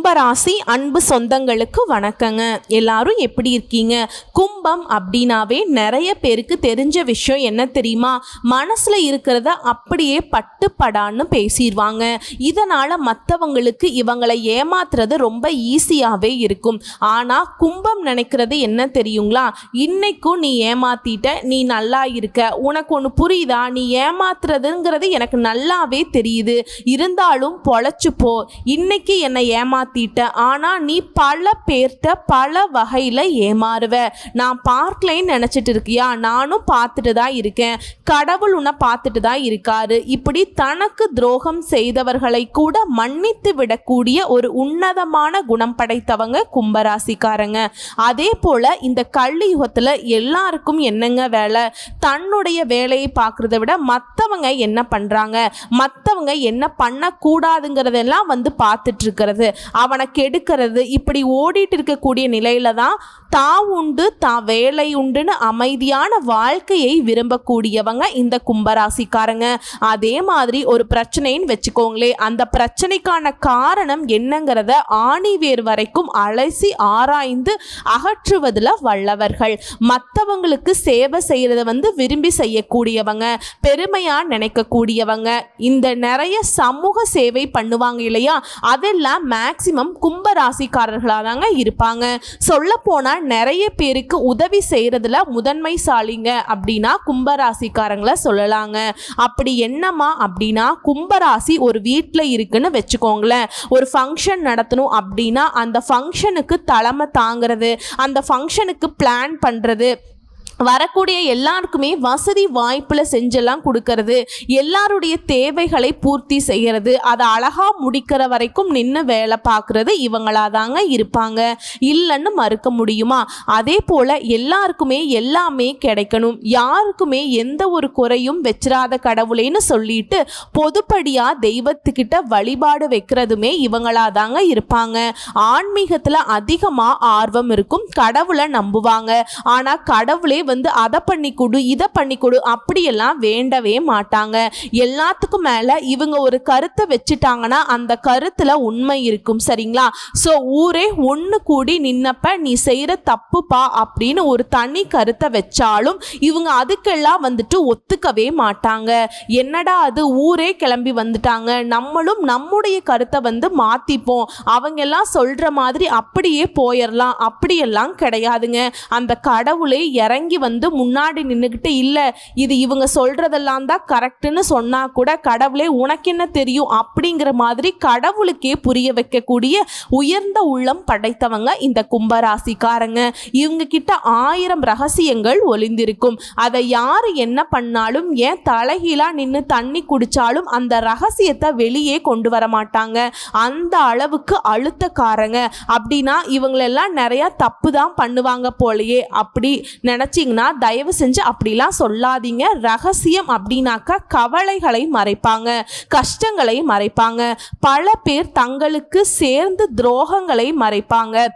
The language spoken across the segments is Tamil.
கும்பராசி அன்பு சொந்தங்களுக்கு வணக்கங்க. எல்லாரும் எப்படி இருக்கீங்க? கும்பம் அப்படின்னாவே நிறைய பேருக்கு தெரிஞ்ச விஷயம் என்ன தெரியுமா? மனசுல இருக்கிறத அப்படியே பட்டுப்படான்னு பேசிடுவாங்க. இதனால மற்றவங்களுக்கு இவங்களை ஏமாத்துறது ரொம்ப ஈஸியாகவே இருக்கும். ஆனால் கும்பம் நினைக்கிறது என்ன தெரியுங்களா? இன்னைக்கும் நீ ஏமாத்திட்ட, நீ நல்லா இருக்க, உனக்கு ஒன்று புரியுதா? நீ ஏமாத்துறதுங்கிறது எனக்கு நல்லாவே தெரியுது, இருந்தாலும் பொழைச்சுப்போ. இன்னைக்கு என்னை ஏமாத்திட்ட, ஆனால் நீ பல பேர்கிட்ட பல வகையில் ஏமாறுவ. நான் பார்க்கலைன்னு நினச்சிட்டு இருக்கியா? நானும் பார்த்துட்டு தான் இருக்கேன், கடவுள் உன்னை பார்த்துட்டு தான் இருக்காரு. இப்படி தனக்கு துரோகம் செய்தவர்களை கூட மன்னித்து விடக்கூடிய ஒரு உன்னதமான குணம் படைத்தவங்க கும்பராசிக்காரங்க. அதே போல் இந்த கலியுகத்தில் எல்லாருக்கும் என்னங்க வேலை? தன்னுடைய வேலையை பார்க்குறத விட மற்றவங்க என்ன பண்ணுறாங்க, மற்றவங்க என்ன பண்ணக்கூடாதுங்கிறதெல்லாம் பார்த்துட்டு இருக்கிறது, அவனை கெடுக்கிறது, இப்படி ஓடிட்டு இருக்கக்கூடிய நிலையில தான் தான் உண்டு தான் வேலை உண்டுன்னு அமைதியான வாழ்க்கையை விரும்பக்கூடியவங்க இந்த கும்பராசிக்காரங்க. அதே மாதிரி ஒரு பிரச்சனைன்னு வச்சுக்கோங்களே, அந்த பிரச்சனைக்கான காரணம் என்னங்கிறத ஆணிவேர் வரைக்கும் அலசி ஆராய்ந்து அகற்றுவதில் வல்லவர்கள். மற்றவங்களுக்கு சேவை செய்யறத விரும்பி செய்யக்கூடியவங்க, பெருமையா நினைக்கக்கூடியவங்க. இந்த நிறைய சமூக சேவை பண்ணுவாங்க இல்லையா, அதெல்லாம் மேக்சிமம் கும்பராசிக்காரர்களாக தாங்க இருப்பாங்க. சொல்ல போனால் நிறைய பேருக்கு உதவி செய்யறதுல முதன்மைசாலிங்க அப்படின்னா கும்பராசிக்காரங்களை சொல்லலாங்க. அப்படி என்னமா அப்படின்னா, கும்பராசி ஒரு வீட்டில் இருக்குன்னு வச்சுக்கோங்களேன். ஒரு ஃபங்க்ஷன் நடத்தணும் அப்படின்னா அந்த ஃபங்க்ஷனுக்கு தலைமை தாங்கிறது, அந்த ஃபங்க்ஷனுக்கு பிளான் பண்ணுறது, வரக்கூடிய எல்லாருக்குமே வசதி வாய்ப்பில் செஞ்செல்லாம் கொடுக்கறது, எல்லாருடைய தேவைகளை பூர்த்தி செய்கிறது, அதை அழகாக முடிக்கிற வரைக்கும் நின்று வேலை பார்க்குறது இவங்களாதாங்க இருப்பாங்க. இல்லைன்னு மறுக்க முடியுமா? அதே போல் எல்லாருக்குமே எல்லாமே கிடைக்கணும், யாருக்குமே எந்த ஒரு குறையும் வச்சிராத கடவுளேன்னு சொல்லிட்டு பொதுப்படியாக தெய்வத்துக்கிட்ட வழிபாடு வைக்கிறதுமே இவங்களாதாங்க இருப்பாங்க. ஆன்மீகத்தில் அதிகமாக ஆர்வம் இருக்கும், கடவுளை நம்புவாங்க. ஆனால் கடவுளே அதை பண்ணி கொடு, இதை பண்ணி கொடு அப்படியெல்லாம் வேண்டவே மாட்டாங்க. எல்லாத்துக்கும் மேல இவங்க ஒரு கருத்தை வச்சுட்டாங்கன்னா அந்த கருத்துல உண்மை இருக்கும், சரிங்களா? ஸோ ஊரே ஒன்று கூடி நின்னப்ப நீ செய்யற தப்புப்பா அப்படின்னு ஒரு தனி கருத்தை வச்சாலும் இவங்க அதுக்கெல்லாம் ஒத்துக்கவே மாட்டாங்க. என்னடா அது, ஊரே கிளம்பி வந்துட்டாங்க, நம்மளும் நம்முடைய கருத்தை மாத்திப்போம், அவங்க எல்லாம் சொல்ற மாதிரி அப்படியே போயிடலாம், அப்படியெல்லாம் கிடையாதுங்க. அந்த கடவுளே இறங்கி முன்னாடி நின்னுக்கிட்டு இல்ல இது இவங்க சொல்றதெல்லாம் தான் கரெக்ட்னு சொன்னா கூட, கடவுளே உனக்கு என்ன தெரியும் அப்படிங்கிற மாதிரி கடவுளுக்கே புரிய வைக்கக்கூடிய உயர்ந்த உள்ளம் படைத்தவங்க இந்த கும்பராசிக்காரங்க. இவங்க கிட்ட 1000 ரகசியங்கள் ஒளிந்திருக்கும். அதை யாரு என்ன பண்ணாலும், ஏன் தலைகீழா நின்று தண்ணி குடிச்சாலும் அந்த ரகசியத்தை வெளியே கொண்டு வர மாட்டாங்க. அந்த அளவுக்கு அழுத்தக்காரங்க. அப்படின்னா இவங்களெல்லாம் நிறைய தப்பு தான் பண்ணுவாங்க போலயே அப்படி நினைச்சீங்கன்னா தயவு செஞ்சு அப்படிலாம் சொல்லாதீங்க. ரகசியம் அப்படின்னாக்கா கவலைகளை மறைப்பாங்க, கஷ்டங்களை மறைப்பாங்க. பல பேர் தங்களுக்கு சேர்ந்து துரோகங்களை மறைப்பாங்க.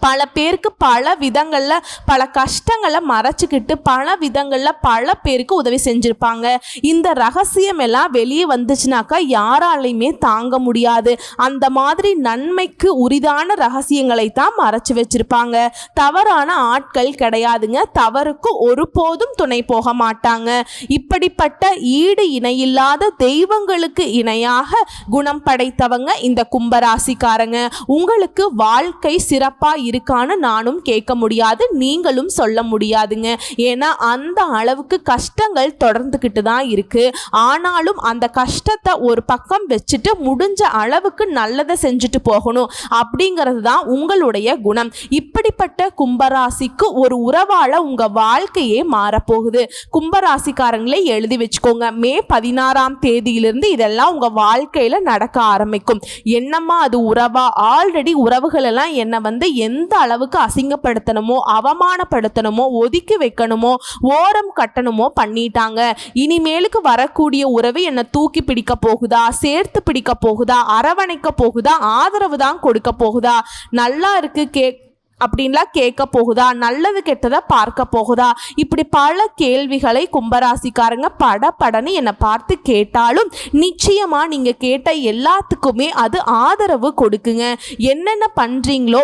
பல பேருக்கு பல விதங்களில் பல கஷ்டங்களை மறைச்சிக்கிட்டு பல விதங்களில் பல பேருக்கு உதவி செஞ்சுருப்பாங்க. இந்த ரகசியம் எல்லாம் வெளியே வந்துச்சுனாக்கா யாராலையுமே தாங்க முடியாது. அந்த மாதிரி நன்மைக்கு உரிதான ரகசியங்களை தான் மறைச்சி வச்சிருப்பாங்க. தவறான ஆட்கள் கிடையாதுங்க, தவறுக்கு ஒருபோதும் துணை போக மாட்டாங்க. இப்படிப்பட்ட ஈடு இணையில்லாத தெய்வங்களுக்கு இணையாக குணம் படைத்தவங்க இந்த கும்பராசிக்காரங்க. உங்களுக்கு வாழ்க்கை சிறப்பாக இருக்கான்னு நானும் கேட்க முடியாது, நீங்களும் சொல்ல முடியாதுங்க. ஏன்னா அந்த அளவுக்கு கஷ்டங்கள் தொடர்ந்துக்கிட்டு தான் இருக்கு. ஆனாலும் அந்த கஷ்டத்தை ஒரு பக்கம் வச்சுட்டு முடிஞ்ச அளவுக்கு நல்லதை செஞ்சுட்டு போகணும் அப்படிங்கிறது தான் உங்களுடைய குணம். இப்படிப்பட்ட கும்பராசிக்கு ஒரு உறவால உங்க வாழ்க்கையே மாறப்போகுது. கும்பராசிக்காரங்களே எழுதி வச்சுக்கோங்க, மே 16ஆம் தேதியிலிருந்து இதெல்லாம் உங்க வாழ்க்கையில நடக்க ஆரம்பிக்கும். என்னம்மா அது உறவா? ஆல்ரெடி உறவுகள் எல்லாம் என்ன எந்த அளவுக்கு அசிங்கப்படுத்தணுமோ, அவமானப்படுத்தணுமோ, ஒதுக்கி வைக்கணுமோ, ஓரம் கட்டணுமோ பண்ணிட்டாங்க. இனிமேலுக்கு வரக்கூடிய உறவு என்ன தூக்கி பிடிக்க போகுதா, சேர்த்து பிடிக்க போகுதா, அரவணைக்க போகுதா, ஆதரவு தான் கொடுக்க போகுதா? நல்லா இருக்கு அப்படின்லாம் கேட்க போகுதா, நல்லது கெட்டதை பார்க்க போகுதா, இப்படி பல கேள்விகளை கும்பராசிக்காரங்க படன்னு என்னை பார்த்து கேட்டாலும் நிச்சயமா நீங்க கேட்ட எல்லாத்துக்குமே அது ஆதரவு கொடுக்குங்க. என்னென்ன பண்றீங்களோ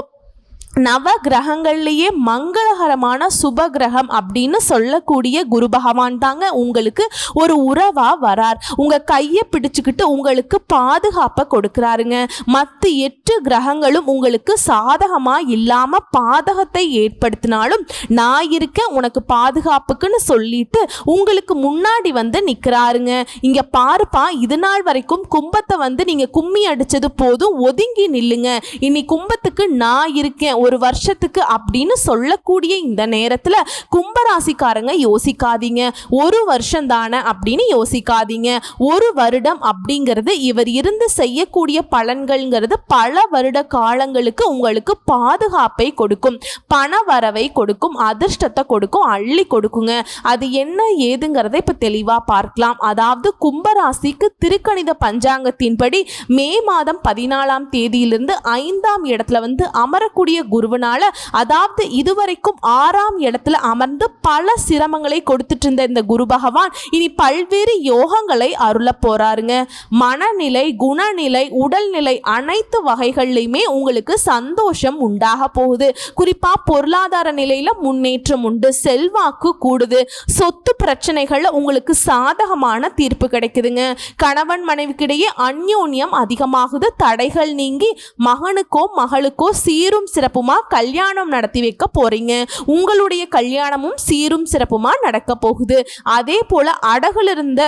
நவ கிரகங்கள்லேயே மங்களகரமான சுப கிரகம் அப்படின்னு சொல்லக்கூடிய குரு பகவான் தாங்க உங்களுக்கு ஒரு உறவா வரார். உங்க கையை பிடிச்சுக்கிட்டு உங்களுக்கு பாதுகாப்பை கொடுக்குறாருங்க. மற்ற 8 கிரகங்களும் உங்களுக்கு சாதகமா இல்லாம பாதகத்தை ஏற்படுத்தினாலும் நான் இருக்கேன் உனக்கு பாதுகாப்புக்குன்னு சொல்லிட்டு உங்களுக்கு முன்னாடி வந்து நிற்கிறாருங்க. இங்க பாருப்பா, இது நாள் வரைக்கும் கும்பத்தை வந்து நீங்க கும்மி அடிச்சது போதும், ஒதுங்கி நில்லுங்க, இனி கும்பத்துக்கு நான் இருக்கேன் ஒரு வருஷத்துக்கு அப்படின்னு சொல்லக்கூடிய இந்த நேரத்துல கும்பராசிக்காரங்க யோசிக்காதீங்க, ஒரு வருஷம் தானே அப்படின்னு யோசிக்காதீங்க. ஒரு வருடம் அப்படிங்கிறது இவர் இருந்து செய்யக்கூடிய பலன்கள்ங்கிறது பல வருட காலங்களுக்கு உங்களுக்கு பாதுகாப்பை கொடுக்கும், பண வரவை கொடுக்கும், அதிர்ஷ்டத்தை கொடுக்கும், அள்ளி கொடுக்குங்க. அது என்ன ஏதுங்கிறத இப்ப தெளிவா பார்க்கலாம். அதாவது கும்பராசிக்கு திருக்கணித பஞ்சாங்கத்தின்படி மே மாதம் 14ஆம் தேதியிலிருந்து 5ஆம் இடத்துல வந்து அமரக்கூடிய குருவனால, அதாவது இதுவரைக்கும் 6ஆம் இடத்துல அமர்ந்து பல சிரமங்களை கொடுத்துட்டு இருந்த இந்த குரு பகவான் இனி பல்வேறு யோகங்களை அருள போறாருங்க. மனநிலை, குணநிலை, உடல்நிலை அனைத்து வகைகள்லையுமே உங்களுக்கு சந்தோஷம் உண்டாக போகுது. குறிப்பா பொருளாதார நிலையில முன்னேற்றம் உண்டு, செல்வாக்கு கூடுது, சொத்து பிரச்சனைகள்ல உங்களுக்கு சாதகமான தீர்ப்பு கிடைக்குதுங்க. கணவன் மனைவிக்கிடையே அந்யோன்யம் அதிகமாகுது, தடைகள் நீங்கி மகனுக்கோ மகளுக்கோ சீரும் சிறப்புமா கல்யாணம் நடத்தி வைக்க போறீங்க. உங்களுடைய கல்யாணமும் சீரும் சிறப்புமா நடக்க போகுது. அதே போல அடகுல இருந்த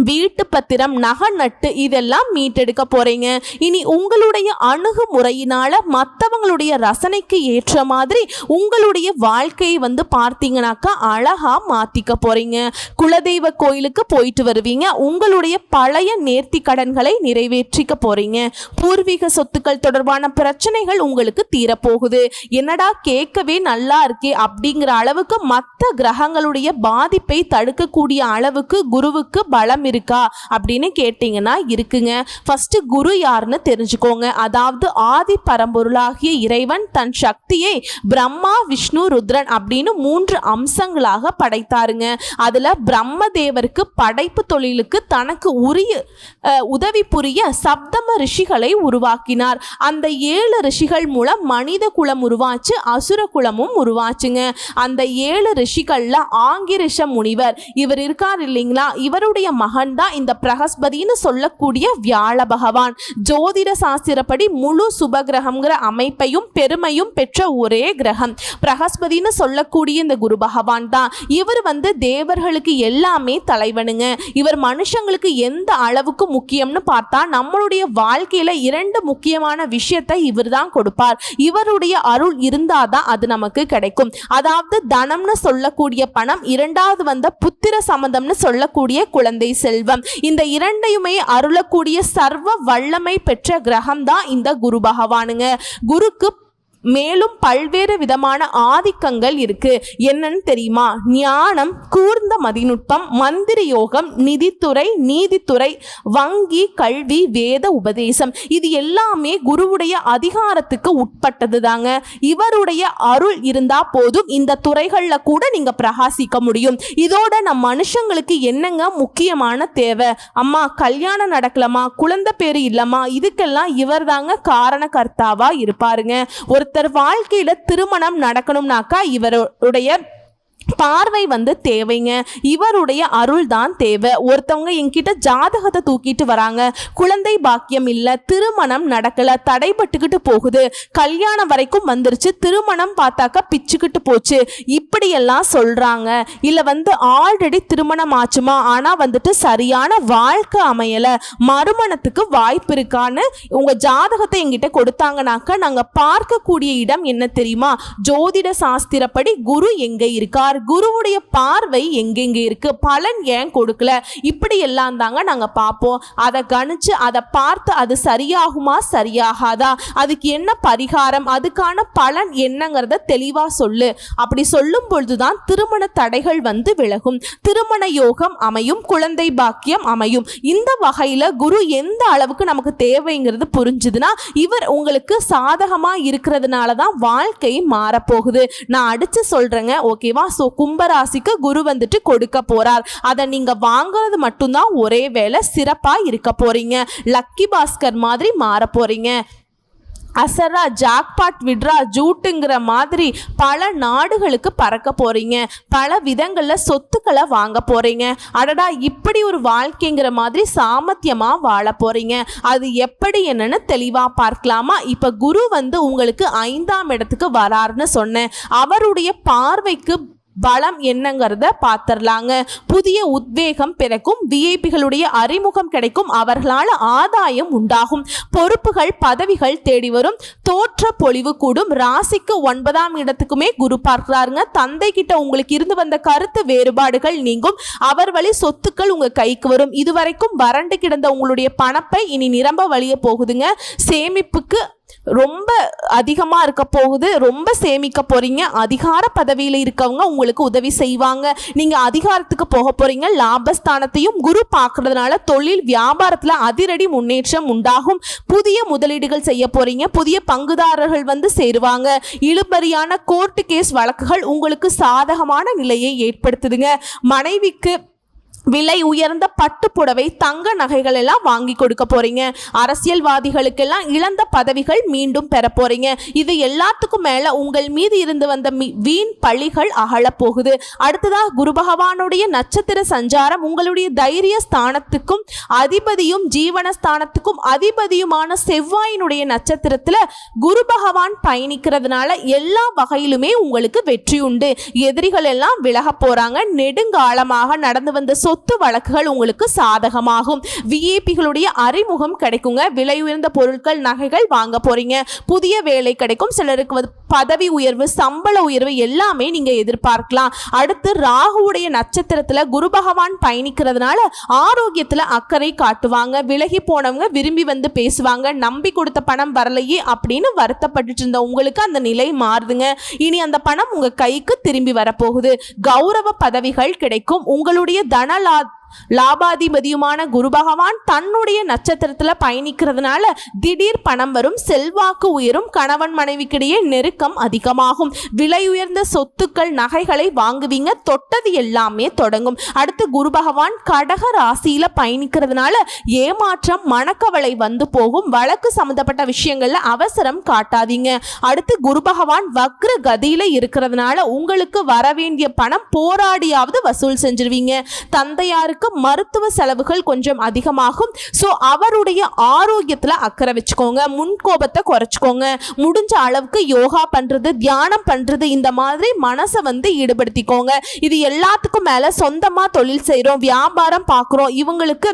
வீட்டு பத்திரம், நகை நட்டு இதெல்லாம் மீட்டெடுக்க போறீங்க. இனி உங்களுடைய அணுகுமுறையினால மற்றவங்களுடைய ரசனைக்கு ஏற்ற மாதிரி உங்களுடைய வாழ்க்கையை வந்து பார்த்தீங்கன்னாக்கா அழகா மாத்திக்க போறீங்க. குலதெய்வ கோயிலுக்கு போயிட்டு வருவீங்க, உங்களுடைய பழைய நேர்த்தி கடன்களை நிறைவேற்றிக்க போறீங்க. பூர்வீக சொத்துக்கள் தொடர்பான பிரச்சனைகள் உங்களுக்கு தீரப்போகுது. என்னடா கேட்கவே நல்லா இருக்கே அப்படிங்கிற அளவுக்கு மற்ற கிரகங்களுடைய பாதிப்பை தடுக்கக்கூடிய அளவுக்கு குருவுக்கு பலம் இருக்கா அப்படின்னு கேட்டீங்கன்னா இருக்குங்க. ஃபர்ஸ்ட் குரு யாருன்னு தெரிஞ்சுக்கோங்க. அதாவது ஆதி பரம்பொருளாகிய இறைவன் தன் சக்தியை பிரம்மா, விஷ்ணு, ருத்ரன் அப்படின்னு 3 அம்சங்களாக படைத்தாருங்க. அதுல பிரம்மதேவருக்கு படைப்பு தொழிலுக்கு தனக்கு உரிய உதவி புரிய சப்தம ரிஷிகளை உருவாக்கினார். அந்த 7 ரிஷிகள் மூலம் மனித குலம் உருவாச்சு, அசுர குலமும் உருவாச்சுங்க. அந்த 7 ரிஷிகள்ல ஆங்கிரிஷ முனிவர் இவர் இருக்கார் இல்லைங்களா, இவருடைய மகன் தான் இந்த பிரகஸ்பதினு சொல்லக்கூடிய வியாழ பகவான். ஜோதிட சாஸ்திரப்படி முழு சுபகிரகம்ங்கிற அமைப்பையும் பெருமையும் பெற்ற ஒரே கிரகம் பிரகஸ்பதினு சொல்லக்கூடிய இந்த குரு பகவான் தான். இவர் வந்து தேவர்களுக்கு எல்லாமே தலைவனுங்க. இவர் மனுஷங்களுக்கு எந்த அளவுக்கு முக்கியம்னு பார்த்தா நம்மளுடைய வாழ்க்கையில 2 முக்கியமான விஷயத்தை இவர் தான் கொடுப்பார். இவருடைய அருள் இருந்தாதான் அது நமக்கு கிடைக்கும். அதாவது தனம்னு சொல்லக்கூடிய பணம், இரண்டாவது வந்த புத்திர சம்பந்தம்னு சொல்லக்கூடிய குழந்தை செல்வம். இந்த 2ஐயுமே அருளக்கூடிய சர்வ வல்லமை பெற்ற கிரகம் தான் இந்த குரு பகவானுங்க. குருக்கு மேலும் பல்வேறு விதமான ஆதிக்கங்கள் இருக்கு. என்னன்னு தெரியுமா? ஞானம், கூர்ந்த மதிநுட்பம், மந்திர யோகம், நிதித்துறை, நீதித்துறை, வங்கி, கல்வி, வேத உபதேசம் இது எல்லாமே குருவுடைய அதிகாரத்துக்கு உட்பட்டது தாங்க. இவருடைய அருள் இருந்தா போதும் இந்த துறைகள்ல கூட நீங்க பிரகாசிக்க முடியும். இதோட நம் மனுஷங்களுக்கு என்னங்க முக்கியமான தேவை? அம்மா கல்யாணம் நடக்கலமா, குழந்தை பேரு இல்லமா, இதுக்கெல்லாம் இவர் தாங்க காரணகர்த்தாவா இருப்பாருங்க. ஒருத்தர் வாழ்க்கையில திருமணம் நடக்கணும்னாக்கா இவருடைய பார்வை வந்து தேவைங்க. இவருடைய அருள் தான் தேவை. ஒருத்தவங்க என்கிட்ட ஜாதகத்தை தூக்கிட்டு வராங்க, குழந்தை பாக்கியம் இல்லை, திருமணம் நடக்கல, தடைபட்டுக்கிட்டு போகுது, கல்யாணம் வரைக்கும் வந்துருச்சு, திருமணம் பார்த்தாக்கா பிச்சுக்கிட்டு போச்சு, இப்படியெல்லாம் சொல்றாங்க. இல்லை வந்து ஆல்ரெடி திருமணம் ஆச்சுமா ஆனால் வந்துட்டு சரியான வாழ்க்கை அமையலை, மறுமணத்துக்கு வாய்ப்பு இருக்கான்னு உங்க ஜாதகத்தை என்கிட்ட கொடுத்தாங்கனாக்கா நாங்கள் பார்க்கக்கூடிய இடம் என்ன தெரியுமா? ஜோதிட சாஸ்திரப்படி குரு எங்க இருக்கா கொடுக்கிறார், குருவுடைய பார்வை எங்கெங்க இருக்கு, பலன் ஏன் கொடுக்கல, இப்படி எல்லாம் தாங்க நாங்க பார்ப்போம். அதை கணிச்சு அதை பார்த்து அது சரியாகுமா சரியாகாதா, அதுக்கு என்ன பரிகாரம், அதுக்கான பலன் என்னங்கிறத தெளிவா சொல்லு. அப்படி சொல்லும் பொழுதுதான் திருமண தடைகள் வந்து விலகும், திருமண யோகம் அமையும், குழந்தை பாக்கியம் அமையும். இந்த வகையில குரு எந்த அளவுக்கு நமக்கு தேவைங்கிறது புரிஞ்சுதுன்னா இவர் உங்களுக்கு சாதகமா இருக்கிறதுனால தான் வாழ்க்கை மாறப்போகுது. நான் அடிச்சு சொல்றேங்க, ஓகேவா? ஸோ கும்பராசிக்கு குரு வந்துட்டு கொடுக்க போறார். அதை நீங்க வாங்குறது மட்டும்தான் ஒரே வேலை, சிறப்பா இருக்க போறீங்க, லக்கி பாஸ்கர் மாதிரி மாற போறீங்க. அசரா ஜாக்பாட் விட்ரா ஜூட்டுங்கிற மாதிரி பல நாடுகளுக்கு பறக்க போறீங்க, பல விதங்களில் சொத்துக்களை வாங்க போறீங்க. அடடா, இப்படி ஒரு வாழ்க்கைங்கிற மாதிரி சாமர்த்தியமா வாழ போறீங்க. அது எப்படி என்னன்னு தெளிவா பார்க்கலாமா? இப்ப குரு வந்து உங்களுக்கு 5ஆம் இடத்துக்கு வராருன்னு சொன்னேன். அவருடைய பார்வைக்கு பலம் என்னங்கிறத பார்த்துடலாங்க. புதிய உத்வேகம் பிறக்கும், விஐபிகளுடைய அறிமுகம் கிடைக்கும், அவர்களால் ஆதாயம் உண்டாகும், பொறுப்புகள் பதவிகள் தேடி வரும், தோற்ற பொலிவு கூடும். ராசிக்கு 9ஆம் இடத்துக்குமே குரு பார்க்கிறாருங்க. தந்தை கிட்ட உங்களுக்கு இருந்து வந்த கருத்து வேறுபாடுகள் நீங்கும், அவர் வழி சொத்துக்கள் உங்க கைக்கு வரும். இதுவரைக்கும் வறண்டு கிடந்த உங்களுடைய பணப்பை இனி நிரம்ப வழிய போகுதுங்க. சேமிப்புக்கு ரொம்ப அதிகமா இருக்க போகுது, ரொம்ப சேமிக்க போறீங்க. அதிகார பதவியில இருக்கவங்க உங்களுக்கு உதவி செய்வாங்க. நீங்க அதிகாரத்துக்கு போக போறீங்க. லாபஸ்தானத்தையும் குரு பார்க்கறதுனால தொழில் வியாபாரத்துல அதிரடி முன்னேற்றம் உண்டாகும். புதிய முதலீடுகள் செய்ய போறீங்க, புதிய பங்குதாரர்கள் வந்து சேருவாங்க. இழுபறியான கோர்ட்டு கேஸ் வழக்குகள் உங்களுக்கு சாதகமான நிலையை ஏற்படுத்துதுங்க. மனைவிக்கு விலை உயர்ந்த பட்டு புடவை தங்க நகைகள் எல்லாம் வாங்கி கொடுக்க போறீங்க. அரசியல்வாதிகளுக்கெல்லாம் இழந்த பதவிகள் மீண்டும் பெற போறீங்க. இது எல்லாத்துக்கும் மேல உங்கள் மீது இருந்து வந்த வீண் பழிகள் அகல போகுது. அடுத்ததா குரு பகவானுடைய நட்சத்திர சஞ்சாரம் உங்களுடைய தைரிய ஸ்தானத்துக்கும் அதிபதியும் ஜீவனஸ்தானத்துக்கும் அதிபதியுமான செவ்வாயினுடைய நட்சத்திரத்துல குரு பகவான் பயணிக்கிறதுனால எல்லா வகையிலுமே உங்களுக்கு வெற்றி உண்டு. எதிரிகள் எல்லாம் விலக போறாங்க. நெடுங்காலமாக நடந்து வந்த சொத்து வழக்குகள் உங்களுக்கு சாதகமாகும். விஐபிகளுடைய அறிமுகம் கிடைக்குங்க. விலை உயர்ந்த பொருட்கள் நகைகள் வாங்க போறீங்க. புதிய வேலை கிடைக்கும். சிலருக்கு பதவி உயர்வு சம்பள உயர்வு எல்லாமே நீங்க எதிர்பார்க்கலாம். அடுத்து ராகுவுடைய நட்சத்திரத்துல குரு பகவான் பயணிக்கிறதுனால ஆரோக்கியத்துல அக்கறை காட்டுவாங்க. விலகி போனவங்க விரும்பி வந்து பேசுவாங்க. நம்பி கொடுத்த பணம் வரலையே அப்படின்னு வருத்தப்பட்டு இருந்த உங்களுக்கு அந்த நிலை மாறுதுங்க. இனி அந்த பணம் உங்க கைக்கு திரும்பி வரப்போகுது. கௌரவ பதவிகள் கிடைக்கும். உங்களுடைய தன லாபாதிபதியுமான குரு பகவான் தன்னுடைய நட்சத்திரத்துல பயணிக்கிறதுனால திடீர் பணம் வரும், செல்வாக்கு உயரும், கணவன் மனைவிக்கிடையே நெருக்கம் அதிகமாகும். விலை உயர்ந்த சொத்துக்கள் நகைகளை வாங்குவீங்க. தொட்டது எல்லாமே தொடங்கும். அடுத்து குரு பகவான் கடக ராசியில பயணிக்கிறதுனால ஏமாற்றம் மனக்கவலை வந்து போகும். வழக்கு சம்பந்தப்பட்ட விஷயங்கள்ல அவசரம் காட்டாதீங்க. அடுத்து குரு பகவான் வக்ர கதியில இருக்கிறதுனால உங்களுக்கு வர வேண்டிய பணம் போராடியாவது வசூல் செஞ்சிருவீங்க. தந்தையாருக்கு மருத்துவ செலவுகள் கொஞ்சம் அதிகமாகும். ஸோ அவருடைய ஆரோக்கியத்தில் அக்கறை வச்சுக்கோங்க. முன்கோபத்தை குறைச்சிக்கோங்க. முடிஞ்ச அளவுக்கு யோகா பண்றது, தியானம் பண்றது, இந்த மாதிரி மனசை வந்து ஈடுபடுத்திக்கோங்க. இது எல்லாத்துக்கும் மேல சொந்தமா தொழில் செய்றோம், வியாபாரம் பார்க்குறோம், இவங்களுக்கு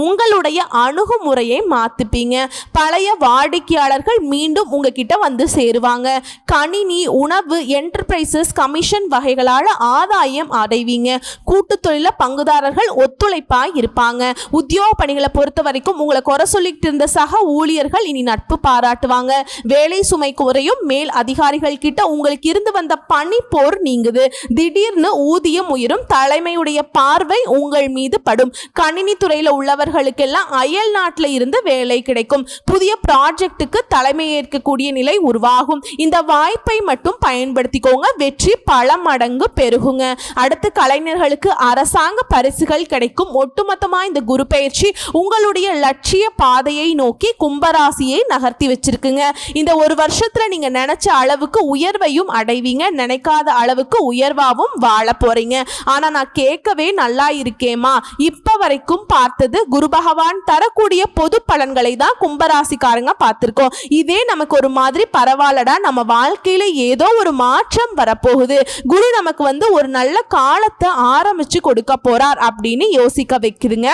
உங்களுடைய அணுகுமுறையை மாத்திப்பீங்க. பழைய வாடிக்கையாளர்கள் மீண்டும் உங்ககிட்ட வந்து சேருவாங்க. கணினி, உணவு, என்டர்பிரைசஸ், கமிஷன் வகைகளால் ஆதாயம் அடைவீங்க. கூட்டு தொழில பங்குதாரர்கள் ஒத்துழைப்பாக இருப்பாங்க. உத்தியோக பணிகளை பொறுத்த வரைக்கும் உங்களை குறை சொல்லிட்டு இருந்த சக ஊழியர்கள் இனி நட்பு பாராட்டுவாங்க. வேலை சுமை குறையும். மேல் அதிகாரிகள் கிட்ட உங்களுக்கு இருந்து வந்த பணி போர் நீங்குது. திடீர்னு ஊதியம் உயரும். தலைமையுடைய பார்வை உங்கள் மீது படும். கணினி துறையில் உள்ள அவர்களுக்கெல்லாம் அயல் நாட்டில் இருந்து வேலை கிடைக்கும். புதிய ப்ராஜெக்ட்டுக்கு தலைமை ஏற்கக்கூடிய நிலை உருவாகும். இந்த வாய்ப்பை மட்டும் பயன்படுத்திக்கோங்க. வெற்றி பல மடங்கு பெருகுங்க. அடுத்து கலைஞர்களுக்கு அரசாங்க பரிசுகள் கிடைக்கும். ஒட்டுமொத்தமா இந்த குரு பயிற்சி உங்களுடைய லட்சிய பாதையை நோக்கி கும்பராசியை நகர்த்தி வச்சிருக்குங்க. இந்த ஒரு வருஷத்துல நீங்க நினைச்ச அளவுக்கு உயர்வையும் அடைவீங்க. நினைக்காத அளவுக்கு உயர்வாகவும் வாழ போறீங்க. ஆனா நான் கேட்கவே நல்லா இருக்கேமா, இப்ப வரைக்கும் பார்த்தது குரு பகவான் தரக்கூடிய பொது பலன்களை தான் கும்பராசிக்காரங்க பார்த்திருக்கோம். இதே நமக்கு ஒரு மாதிரி பரவாயில்லடா, நம்ம வாழ்க்கையில ஏதோ ஒரு மாற்றம் வரப்போகுது, குரு நமக்கு வந்து ஒரு நல்ல காலத்தை ஆரம்பிச்சு கொடுக்க போறார் அப்படின்னு யோசிக்க வைக்குதுங்க.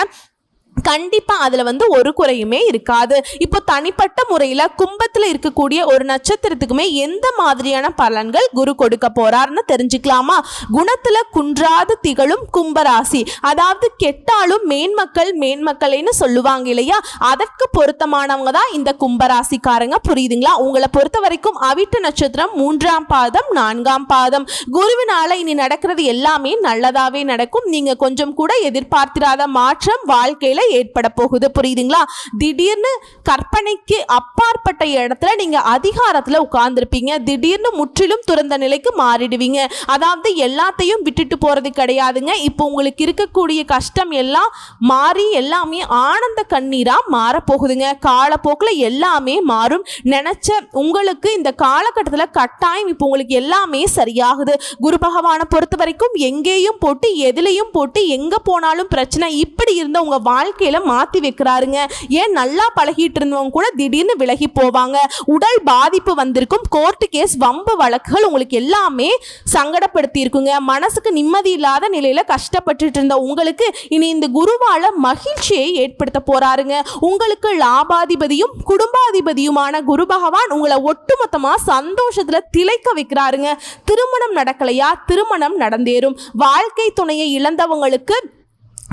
கண்டிப்பா அதுல ஒரு குறையுமே இருக்காது. இப்போ தனிப்பட்ட முறையில கும்பத்துல இருக்கக்கூடிய ஒரு நட்சத்திரத்துக்குமே எந்த மாதிரியான பலன்கள் குரு கொடுக்க போறாருன்னு தெரிஞ்சுக்கலாமா? குணத்துல குன்றாது திகழும் கும்பராசி, அதாவது கெட்டாலும் மேன்மக்கள்னு சொல்லுவாங்க இல்லையா, அதற்கு பொருத்தமானவங்க தான் இந்த கும்பராசிக்காரங்க. புரியுதுங்களா? உங்களை பொறுத்த வரைக்கும் அவிட்ட நட்சத்திரம் 3ஆம் பாதம் 4ஆம் பாதம். குருவினால இனி நடக்கிறது எல்லாமே நல்லதாவே நடக்கும். நீங்க கொஞ்சம் கூட எதிர்பார்த்திராத மாற்றம் வாழ்க்கையில ஏற்பட போகுது. புரியுதுங்களா? திடீர்னு கற்பனைக்கு அப்பாற்பட்ட இடத்துல நீங்க அதிகாரத்துல உட்கார்ந்துருப்பீங்க. திடீர்னு முற்றிலும் துறந்த நிலைக்கு மாறிடுவீங்க. அதாவது எல்லாத்தையும் விட்டுட்டு போறது கிடையாதுங்க. இப்போ உங்களுக்கு இருக்கக்கூடிய கஷ்டம் எல்லாம் மாறி எல்லாமே ஆனந்த கண்ணீரா மாற போகுதுங்க. காலப்போக்கில் எல்லாமே மாறும். நினைச்ச உங்களுக்கு இந்த காலகட்டத்தில் கட்டாயம் இப்போ உங்களுக்கு எல்லாமே சரியாகுது. குரு பகவானை பொறுத்த வரைக்கும் எங்கேயும் போட்டு எதுலையும் போட்டு எங்க போனாலும் பிரச்சனை இப்படி இருந்த உங்க வாழ்க்கையில மாத்தி வைக்கிறாருங்க. ஏன் நல்லா பழகிட்டு இருந்தவங்க கூட திடீர்னு விலகி போவாங்க. உடல் பாதிப்பு வந்திருக்கும். கோர்ட்டு கேஸ் வம்பு வழக்குகள் உங்களுக்கு எல்லாமே சங்கடப்படுத்தி இருக்குங்க. மனசுக்கு நிம்மதி இல்லாத நிலையில கஷ்டப்பட்டுட்டு இருந்த உங்களுக்கு இனி இந்த குருவால மகிழ்ச்சியை ஏற்படுத்த போறாருங்க. உங்களுக்கு லாபாதிபதியும் குடும்பாதிபதியுமான குரு பகவான் உங்களை ஒட்டுமொத்தமா சந்தோஷத்துல திளைக்க வைக்கிறாருங்க. திருமணம் நடக்கலையா? திருமணம் நடந்தேறும். வாழ்க்கை துணையை இழந்தவங்களுக்கு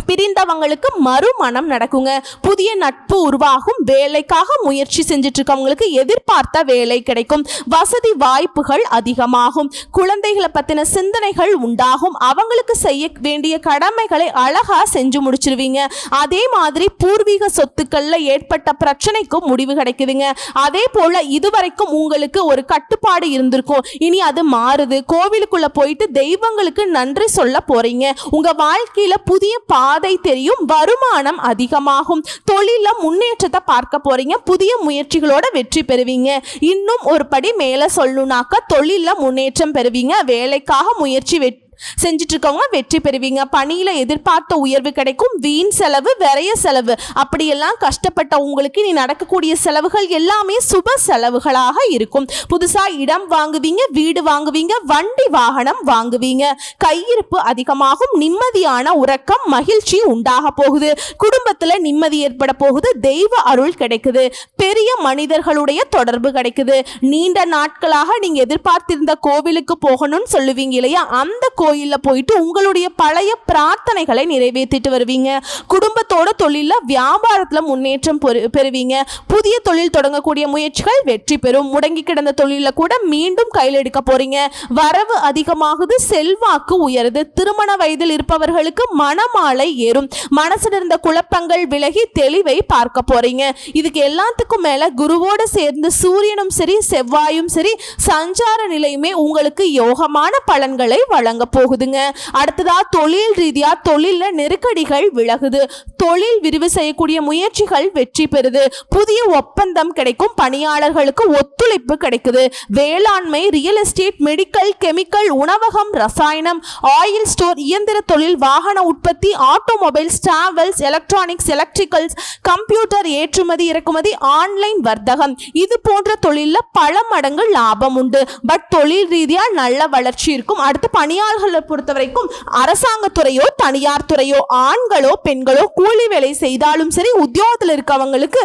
பிரிந்தவங்களுக்கு மறுமணம் நடக்குங்க. புதிய நட்பு உருவாகும். வேலைக்காக முயற்சி செஞ்சுட்டு இருக்கவங்களுக்கு எதிர்பார்த்த வேலை கிடைக்கும். வசதி வாய்ப்புகள் அதிகமாகும். குழந்தைகளை பத்தின சிந்தனைகள் உண்டாகும். அவங்களுக்கு செய்ய வேண்டிய கடமைகளை அழகா செஞ்சு முடிச்சிருவீங்க. அதே மாதிரி பூர்வீக சொத்துக்கள்ல ஏற்பட்ட பிரச்சனைக்கும் முடிவு கிடைக்குதுங்க. அதே போல இதுவரைக்கும் உங்களுக்கு ஒரு கட்டுப்பாடு இருந்திருக்கும். இனி அது மாறுது. கோவிலுக்குள்ள போயிட்டு தெய்வங்களுக்கு நன்றி சொல்ல போறீங்க. உங்க வாழ்க்கையில புதிய பாதை தெரியும். வருமானம் அதிகமாகும். தொழில முன்னேற்றத்தை பார்க்க போறீங்க. புதிய முயற்சிகளோட வெற்றி பெறுவீங்க. இன்னும் ஒரு படி மேல சொல்லணும்னாக்க தொழில முன்னேற்றம் பெறுவீங்க. வேலைக்காக முயற்சி செஞ்சுட்டு இருக்கவங்க வெற்றி பெறுவீங்க. பணியில எதிர்பார்த்த உயர்வு கிடைக்கும். வீண் செலவு, விரைய செலவு அப்படியெல்லாம் கஷ்டப்பட்ட உங்களுக்கு நீ நடக்கக்கூடிய செலவுகள் எல்லாமே சுப செலவுகளாக இருக்கும். புதுசா இடம் வாங்குவீங்க, வீடு வாங்குவீங்க, வண்டி வாகனம் வாங்குவீங்க. கையிருப்பு அதிகமாகும். நிம்மதியான உறக்கம், மகிழ்ச்சி உண்டாக போகுது. குடும்பத்துல நிம்மதி ஏற்பட போகுது. தெய்வ அருள் கிடைக்குது. பெரிய மனிதர்களுடைய தொடர்பு கிடைக்குது. நீண்ட நாட்களாக நீங்க எதிர்பார்த்திருந்த கோவிலுக்கு போகணும்னு சொல்லுவீங்க இல்லையா, அந்த கோயில்ல போயிட்டு உங்களுடைய பழைய பிரார்த்தனைகளை நிறைவேற்றிட்டு வருவீங்க. குடும்பத்தோட தொழில வியாபாரத்துல முன்னேற்றம் பெறுவீங்க. புதிய தொழில் தொடங்கக்கூடிய முயற்சிகள் வெற்றி பெறும். முடங்கி கிடந்த தொழில கூட மீண்டும் கையில் எடுக்க போறீங்க. வரவு அதிகமாகுது. செல்வாக்கு உயருது. திருமண வயதில் இருப்பவர்களுக்கு மனமாலை ஏறும். மனசுல இருந்த குழப்பங்கள் விலகி தெளிவை பார்க்க போறீங்க. இதுக்கு எல்லாத்துக்கும் மேல குருவோடு சேர்ந்து சூரியனும் சரி செவ்வாயும் சரி சஞ்சார நிலையுமே உங்களுக்கு யோகமான பலன்களை வழங்க போகுதுங்க. அடுத்ததா தொழில் ரீதியா தொழில நெருக்கடிகள் விலகுது. தொழில் விரிவு செய்யக்கூடிய முயற்சிகள் வெற்றி பெறுது. புதிய ஒப்பந்தம் கிடைக்கும். பணியாளர்களுக்கு ஒத்துழைப்பு கிடைக்குது. வேளாண்மை, ரியல் எஸ்டேட், மெடிக்கல், கெமிக்கல், உணவகம், ரசாயனம், ஆயில் ஸ்டோர், இயந்திர தொழில், வாகன உற்பத்தி, automobiles, travels, electronics, electricals, computer ஏற்றுமதி இறக்குமதி, ஆன்லைன் வர்த்தகம் இது போன்ற தொழில பல மடங்கு லாபம் உண்டு. பட் தொழில் ரீதியா நல்ல வளர்ச்சி இருக்கும். அடுத்து பணியாளர்களை பொறுத்த வரைக்கும் அரசாங்கத்துறையோ தனியார் துறையோ ஆண்களோ பெண்களோ கூலி வேலை செய்தாலும் சரி உத்தியோகத்தில் இருக்கவங்களுக்கு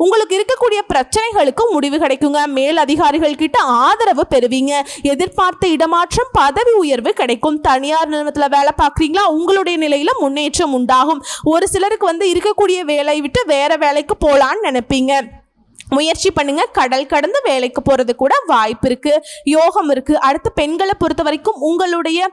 உங்களுக்கு இருக்கக்கூடிய பிரச்சனைகளுக்கு முடிவு கிடைக்குங்க. மேல் அதிகாரிகள் கிட்ட ஆதரவு பெறுவீங்க. எதிர்பார்த்த இடமாற்றம், பதவி உயர்வு கிடைக்கும். தனியார் நிறுவனத்தில் வேலை பார்க்குறீங்களா, உங்களுடைய நிலையில முன்னேற்றம் உண்டாகும். ஒரு சிலருக்கு இருக்கக்கூடிய வேலையை விட்டு வேற வேலைக்கு போகலான்னு நினைப்பீங்க. முயற்சி பண்ணுங்க. கடல் கடந்து வேலைக்கு போறது கூட வாய்ப்பு இருக்கு. யோகம் இருக்கு. அடுத்து பெண்களை பொறுத்த வரைக்கும் உங்களுடைய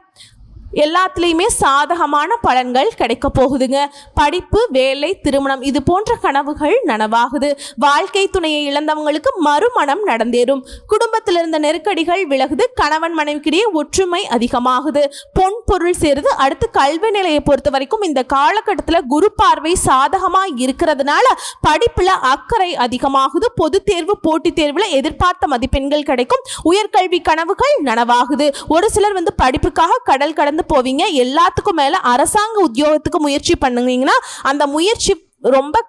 எல்லாத்துலேயுமே சாதகமான பலன்கள் கிடைக்க போகுதுங்க. படிப்பு, வேலை, திருமணம் இது போன்ற கனவுகள் நனவாகுது. வாழ்க்கை துணையை இழந்தவங்களுக்கு மறுமணம் நடந்தேறும். குடும்பத்தில் இருந்த நெருக்கடிகள் விலகுது. கணவன் மனைவிக்கிடையே ஒற்றுமை அதிகமாகுது. பொன் பொருள் சேருது. அடுத்து கல்வி நிலையை பொறுத்த வரைக்கும் இந்த காலகட்டத்தில் குரு பார்வை சாதகமாக இருக்கிறதுனால படிப்புல அக்கறை அதிகமாகுது. பொது தேர்வு, போட்டித் தேர்வுல எதிர்பார்த்த மதிப்பெண்கள் கிடைக்கும். உயர்கல்வி கனவுகள் நனவாகுது. ஒரு சிலர் படிப்புக்காக கடல் கடந்து போவீங்க. எல்லாத்துக்கும் மேல அரசாங்க உத்தியோகத்துக்கு முயற்சி பண்ணுவீங்கன்னா அந்த முயற்சி ரொம்ப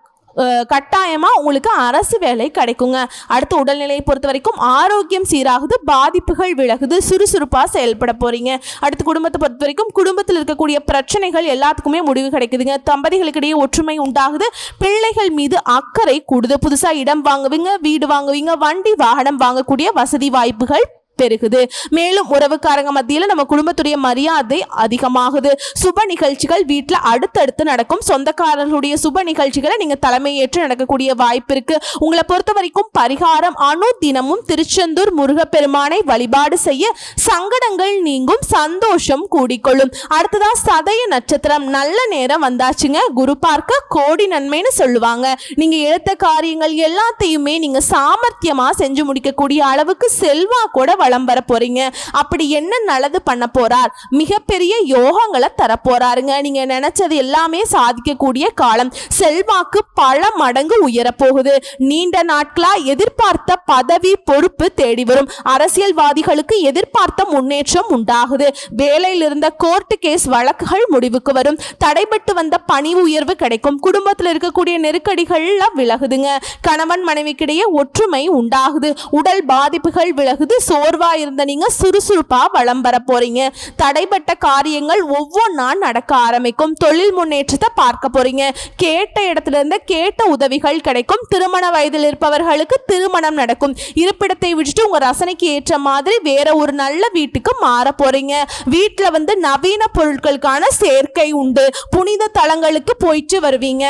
கட்டாயமா உங்களுக்கு அரசு வேலை கிடைக்குங்க. அடுத்து உடல்நிலையை பொறுத்த வரைக்கும் ஆரோக்கியம் சீராகுது, பாதிப்புகள் விலகுது, சுறுசுறுப்பா செயல்பட போறீங்க. அடுத்து குடும்பத்தை பொறுத்த வரைக்கும் குடும்பத்தில் இருக்கக்கூடிய பிரச்சனைகள் எல்லாத்துக்குமே முடிவு கிடைக்குதுங்க. தம்பதிகளுக்கிடையே ஒற்றுமை உண்டாகுது, பிள்ளைகள் மீது அக்கறை கூடுது, புதுசா இடம் வாங்குவீங்க, வீடு வாங்குவீங்க, வண்டி வாகனம் வாங்கக்கூடிய வசதி வாய்ப்புகள் பெருகுது. மேலும் உறவுக்காரங்க மத்தியில் நம்ம குடும்பத்துடைய மரியாதை அதிகமாகுது. சுப நிகழ்ச்சிகள் வீட்டில் அடுத்தடுத்து நடக்கும். சொந்தக்காரர்களுடைய சுப நிகழ்ச்சிகளை நீங்க தலைமையேற்று நடக்கக்கூடிய வாய்ப்பு இருக்கு. உங்களை பொறுத்த வரைக்கும் பரிகாரம் தினமும் திருச்செந்தூர் முருகப்பெருமானை வழிபாடு செய்ய சங்கடங்கள் நீங்கும், சந்தோஷம் கூடிக்கொள்ளும். அடுத்ததா சதய நட்சத்திரம். நல்ல நேரம் வந்தாச்சுங்க. குரு பார்க்க கோடி நன்மைன்னு சொல்லுவாங்க. நீங்க எடுத்த காரியங்கள் எல்லாத்தையுமே நீங்க சாமர்த்தியமா செஞ்சு முடிக்கக்கூடிய அளவுக்கு செல்வா கூட வளம் வர போறீங்க. அப்படி என்ன நல்லது பண்ண போறார்? மிகப்பெரிய யோகங்களை தர போறாருங்க. நீங்க நினைச்சது எல்லாமே சாதிக்கக்கூடிய காலம். செல்வாக்கு பல மடங்கு உயர போகுது. நீண்ட நாட்களா எதிர்பார்த்த பதவி பொறுப்பு தேடி வரும். அரசியல்வாதிகளுக்கு எதிர்பார்த்த முன்னேற்றம் உண்டாகுது. வேலையில் இருந்த கோர்ட்டு கேஸ் வழக்குகள் முடிவுக்கு வரும். தடைபட்டு வந்த பணி உயர்வு கிடைக்கும். குடும்பத்தில் இருக்கக்கூடிய நெருக்கடிகள்ல விலகுதுங்க. கணவன் மனைவிக்கிடையே ஒற்றுமை உண்டாகுது. உடல் பாதிப்புகள் விலகுது. சோர்வா இருந்த நீங்க சுறுசுறுப்பா வளம் வர போறீங்க. தடைபட்ட காரியங்கள் ஒவ்வொன்றா நடக்க ஆரம்பிக்கும். தொழில் முன்னேற்றத்தை பார்க்க போறீங்க. கேட்ட இடத்துல இருந்து கேட்ட உதவிகள் கிடைக்கும். திருமண வயதில் இருப்பவர்களுக்கு திருமணம் நடக்கும். இருப்பிடத்தை விட்டுட்டு உங்க ரசனைக்கு ஏற்ற மாதிரி வேற ஒரு நல்ல வீட்டுக்கு மாற போறீங்க. வீட்டுல நவீன பொருட்களுக்கான சேர்க்கை உண்டு. புனித தலங்களுக்கு போயிட்டு வருவீங்க.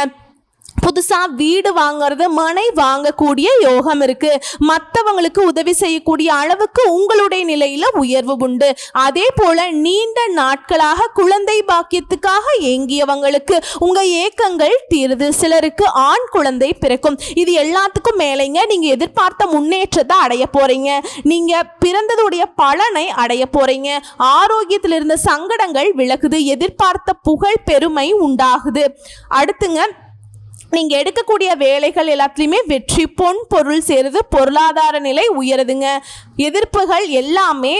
புதுசா வீடு வாங்குறது, மனை வாங்கக்கூடிய யோகம் இருக்கு. மற்றவங்களுக்கு உதவி செய்யக்கூடிய அளவுக்கு உங்களுடைய நிலையில உயர்வு உண்டு. அதே போல நீண்ட நாட்களாக குழந்தை பாக்கியத்துக்காக ஏங்கியவங்களுக்கு உங்க ஏக்கங்கள் தீருது. சிலருக்கு ஆண் குழந்தை பிறக்கும். இது எல்லாத்துக்கும் மேலேங்க நீங்க எதிர்பார்த்த முன்னேற்றத்தை அடைய போறீங்க. நீங்க பிறந்ததுடைய பலனை அடைய போறீங்க. ஆரோக்கியத்தில் இருந்த சங்கடங்கள் விலகுது. எதிர்பார்த்த புகழ் பெருமை உண்டாகுது. அடுத்துங்க, நீங்க எடுக்கக்கூடிய வேலைகள் எல்லாத்துலயுமே வெற்றி, பொன் பொருள் சேருது, பொருளாதார நிலை உயருதுங்க. எதிர்ப்புகள் எல்லாமே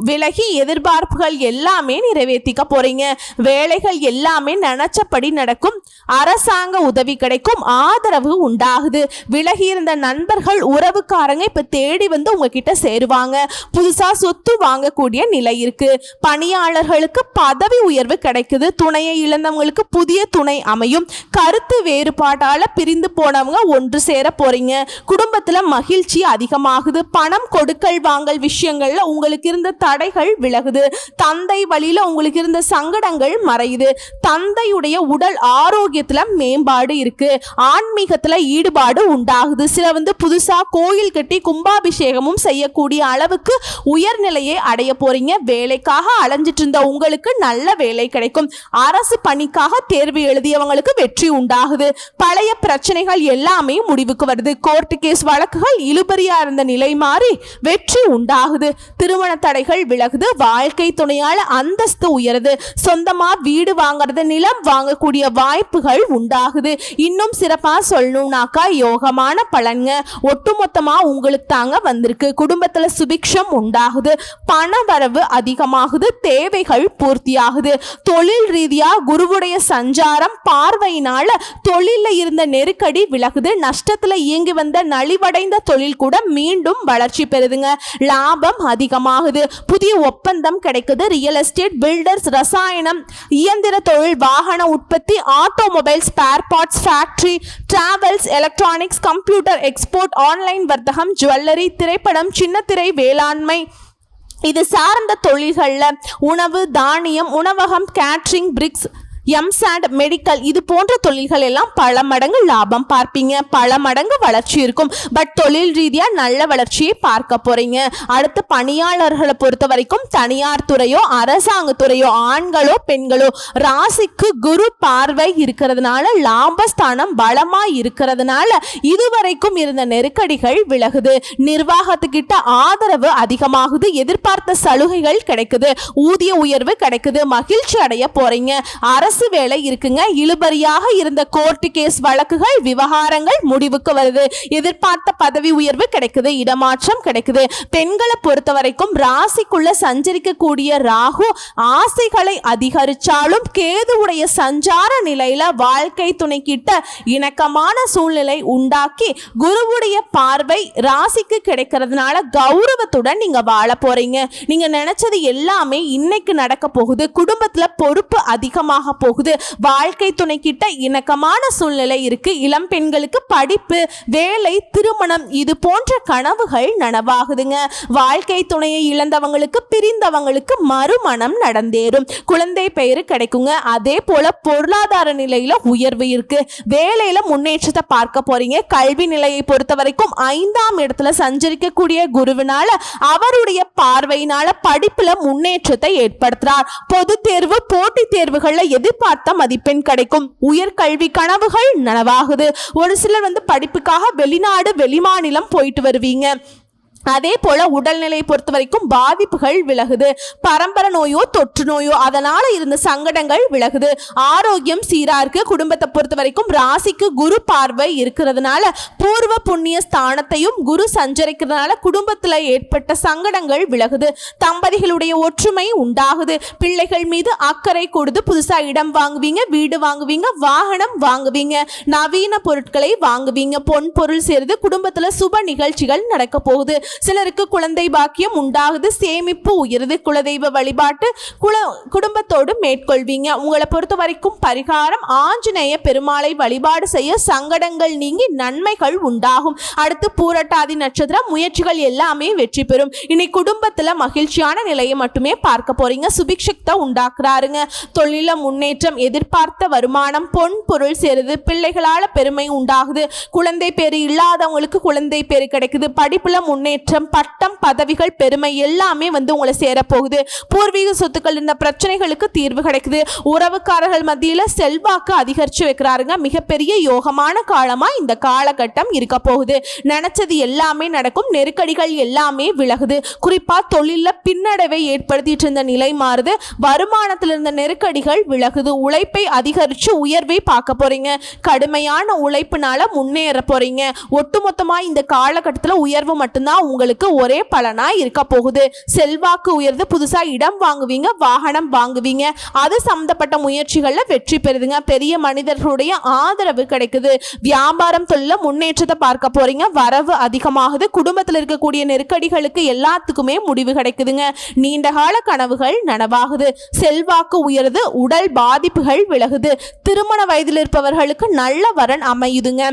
விலகி எதிர்பார்ப்புகள் எல்லாமே நிறைவேற்றிக்க போறீங்க. வேலைகள் எல்லாமே நினைச்சபடி நடக்கும். அரசாங்க உதவி கிடைக்கும். ஆதரவு உண்டாகுது. விலகி இருந்த நண்பர்கள், உறவுக்காரங்க இப்ப தேடி உங்ககிட்ட சேருவாங்க. புதுசா சொத்து வாங்கக்கூடிய நிலை இருக்கு. பணியாளர்களுக்கு பதவி உயர்வு கிடைக்குது. துணையை இழந்தவங்களுக்கு புதிய துணை அமையும். கருத்து வேறுபாட்டால பிரிந்து போனவங்க ஒன்று சேர போறீங்க. குடும்பத்துல மகிழ்ச்சி அதிகமாகுது. பணம் கொடுக்கல் வாங்கல் விஷயங்கள்ல உங்களுக்கு இருந்த தடைகள் விலகுது. தந்தை வழியில உங்களுக்கு இருந்த சங்கடங்கள் மறையுது. தந்தையுடைய உடல் ஆரோக்கியத்துல மேம்பாடு இருக்கு. ஆன்மீகத்துல ஈடுபாடு உண்டாகுது. சில புதுசா கோயில் கட்டி கும்பாபிஷேகமும் செய்யக்கூடிய அளவுக்கு உயர்நிலையை அடைய போறீங்க. வேலைக்காக அலைஞ்சிட்டு இருந்த உங்களுக்கு நல்ல வேலை கிடைக்கும். அரசு பணிக்காக தேர்வு எழுதியவங்களுக்கு வெற்றி உண்டாகுது. பழைய பிரச்சனைகள் எல்லாமே முடிவுக்கு வருது. கோர்ட்டு கேஸ் வழக்குகள் இழுபறியா இருந்த நிலை மாறி வெற்றி உண்டாகுது. திருமண தடைகள் விலகுது. வாழ்க்கை துணையால அந்தஸ்து உயருது. சொந்தமா வீடு வாங்குறது, நிலம் வாங்கக்கூடிய வாய்ப்புகள் உண்டாகுது. இன்னும் சிறப்பா சொல்லணும்னாக்கா யோகமான பலன்க ஒட்டுமொத்தமா உங்களுக்கு தாங்க வந்திருக்கு. குடும்பத்துல சுபிக்ஷம் உண்டாகுது. பண வரவு அதிகமாகுது. தேவைகள் பூர்த்தியாகுது. தொழில் ரீதியா குருவுடைய சஞ்சாரம் பார்வையினால தொழில இருந்த நெருக்கடி விலகுது. நஷ்டத்துல இயங்கி வந்த நலிவடைந்த தொழில் கூட மீண்டும் வளர்ச்சி பெறுதுங்க. லாபம் அதிகமாகுது. புதிய ஒப்பந்தம் கிடைக்குது. ரியல் எஸ்டேட், பில்டர்ஸ், ரசாயனம், இயந்திர தொழில், வாகன உற்பத்தி, automobile, spare parts, factory, travels, electronics, computer, export, online வர்த்தகம், ஜுவல்லரி, திரைப்படம், சின்னத்திரை, வேளாண்மை, இது சார்ந்த தொழில்கள்ல உணவு, தானியம், உணவகம், கேட்டரிங், பிரிக்ஸ், எம்சாண்ட், மெடிக்கல், இது போன்ற தொழில்கள் எல்லாம் பல மடங்கு லாபம் பார்ப்பீங்க. பல மடங்கு வளர்ச்சி இருக்கும். பட் தொழில் ரீதியா நல்ல வளர்ச்சியை பார்க்க போறீங்க. அடுத்து பணியாளர்களை பொறுத்த வரைக்கும் தனியார் துறையோ அரசாங்க துறையோ ஆண்களோ பெண்களோ ராசிக்கு குரு பார்வை இருக்கிறதுனால லாபஸ்தானம் பலமா இருக்கிறதுனால இதுவரைக்கும் இருந்த நெருக்கடிகள் விலகுது. நிர்வாகத்துக்கிட்ட ஆதரவு அதிகமாகுது. எதிர்பார்த்த சலுகைகள் கிடைக்குது. ஊதிய உயர்வு கிடைக்குது. மகிழ்ச்சி அடைய போறீங்க. அரசு அரசு வேலை இருக்குங்க. இழுபறியாக இருந்த கோர்ட்டு கேஸ் வழக்குகள் விவகாரங்கள் முடிவுக்கு வருது. எதிர்பார்த்த பதவி உயர்வு கிடைக்குது, இடமாற்றம் கிடைக்குது. பெண்களை பொறுத்த வரைக்கும் ராசிக்குள்ள சஞ்சரிக்கக்கூடிய ராகு ஆசைகளை அதிகரிச்சாலும் கேதுவுடைய சஞ்சார நிலையில வாழ்க்கை துணை கிட்ட இணக்கமான சூழ்நிலை உண்டாக்கி குருவுடைய பார்வை ராசிக்கு கிடைக்கிறதுனால கௌரவத்துடன் நீங்க வாழ போறீங்க. நீங்க நினைச்சது எல்லாமே இன்னைக்கு நடக்க போகுது. குடும்பத்துல பொறுப்பு அதிகமாக போகுது. வாழ்க்கை துணை கிட்ட இணக்கமான சூழ்நிலை இருக்கு. இளம் பெண்களுக்கு படிப்பு, வேலை, திருமணம் இது போன்ற கனவுகள் நனவாகுதுங்க. வாழ்க்கை துணையை இழந்தவங்களுக்கு, பிரிந்தவங்களுக்கு மறுமணம் நடந்தேறும். குழந்தை பெயரு கிடைக்குங்க. அதே போல பொருளாதார நிலையில உயர்வு இருக்கு. வேலையில முன்னேற்றத்தை பார்க்க போறீங்க. கல்வி நிலையை பொறுத்த வரைக்கும் 5ஆம் இடத்துல சஞ்சரிக்கக்கூடிய குருவினால அவருடைய பார்வையினால படிப்புல முன்னேற்றத்தை ஏற்படுத்துறார். பொது தேர்வு, போட்டித் தேர்வுகள்ல எதிர்பார்த்த மதிப்பெண் கிடைக்கும். உயர்கல்வி கனவுகள் நனவாகுது. ஒரு சிலர் படிப்புக்காக வெளிநாடு, வெளிமாநிலம் போயிட்டு வருவீங்க. அதே போல உடல்நிலையை பொறுத்த வரைக்கும் பாதிப்புகள் விலகுது. பரம்பரை நோயோ தொற்று நோயோ அதனால இருந்த சங்கடங்கள் விலகுது. ஆரோக்கியம் சீரா இருக்கு. குடும்பத்தை பொறுத்த வரைக்கும் ராசிக்கு குரு பார்வை இருக்கிறதுனால பூர்வ புண்ணிய ஸ்தானத்தையும் குரு சஞ்சரிக்கிறதுனால குடும்பத்துல ஏற்பட்ட சங்கடங்கள் விலகுது. தம்பதிகளுடைய ஒற்றுமை உண்டாகுது. பிள்ளைகள் மீது அக்கறை கொடுத்து புதுசா இடம் வாங்குவீங்க, வீடு வாங்குவீங்க, வாகனம் வாங்குவீங்க, நவீன பொருட்களை வாங்குவீங்க. பொன் பொருள் சேர்ந்து குடும்பத்துல சுப நிகழ்ச்சிகள் நடக்க போகுது. சிலருக்கு குழந்தை பாக்கியம் உண்டாகுது. சேமிப்பு உயருது. குலதெய்வ வழிபாட்டு குடும்பத்தோடு மேற்கொள்வீங்க. உங்களை பொறுத்த வரைக்கும் பரிகாரம் ஆஞ்சநேய பெருமாளை வழிபாடு செய்ய சங்கடங்கள் நீங்கி நன்மைகள் உண்டாகும். அடுத்து பூரட்டாதி நட்சத்திரம் முயற்சிகள் எல்லாமே வெற்றி பெறும். இனி குடும்பத்துல மகிழ்ச்சியான நிலையை மட்டுமே பார்க்க போறீங்க. சுபிக்ஷத்தை உண்டாக்குறாருங்க. தொழில முன்னேற்றம், எதிர்பார்த்த வருமானம், பொன் பொருள் சேருது. பிள்ளைகளால பெருமை உண்டாகுது. குழந்தை பேரு இல்லாதவங்களுக்கு குழந்தை பேரு கிடைக்குது. படிப்புல முன்னேற்றம், பட்டம், பதவிகள், பெருமை எல்லாமே உங்களை சேரப்போகுது. பூர்வீக சொத்துக்கள் இருந்த பிரச்சனைகளுக்கு தீர்வு கிடைக்குது. உறவுக்காரர்கள் மத்தியில செல்வாக்கு அதிகரிச்சு வைக்கிறாருங்க. மிகப்பெரிய யோகமான காலமா இந்த காலகட்டம் இருக்க போகுது. நினைச்சது எல்லாமே நடக்கும். நெருக்கடிகள் எல்லாமே விலகுது. குறிப்பா தொழில பின்னடைவை ஏற்படுத்திட்டு இருந்த நிலை மாறுது. வருமானத்தில் இருந்த நெருக்கடிகள் விலகுது. உழைப்பை அதிகரிச்சு உயர்வை பார்க்க போறீங்க. கடுமையான உழைப்புனால முன்னேற போறீங்க. ஒட்டுமொத்தமா இந்த காலகட்டத்தில் உயர்வு மட்டும்தான் உங்களுக்கு ஒரே பலனா இருக்க போகுது. செல்வாக்கு உயர்ந்து புதுசா இடம் வாங்குவீங்க, வாகனம் வாங்குவீங்க. அது சம்பந்தப்பட்ட முயற்சிகள்ல வெற்றி பெறுதுங்க. பெரிய மனிதர்களுடைய ஆதரவு கிடைக்குது. வியாபாரம், தொழில முன்னேற்றத்தை பார்க்க போறீங்க. வரவு அதிகமாகுது. குடும்பத்தில் இருக்கக்கூடிய நெருக்கடிகளுக்கு எல்லாத்துக்குமே முடிவு கிடைக்குதுங்க. நீண்டகால கனவுகள் நனவாகுது. செல்வாக்கு உயருது. உடல் பாதிப்புகள் விலகுது. திருமண வயதில் இருப்பவர்களுக்கு நல்ல வரன் அமையுதுங்க.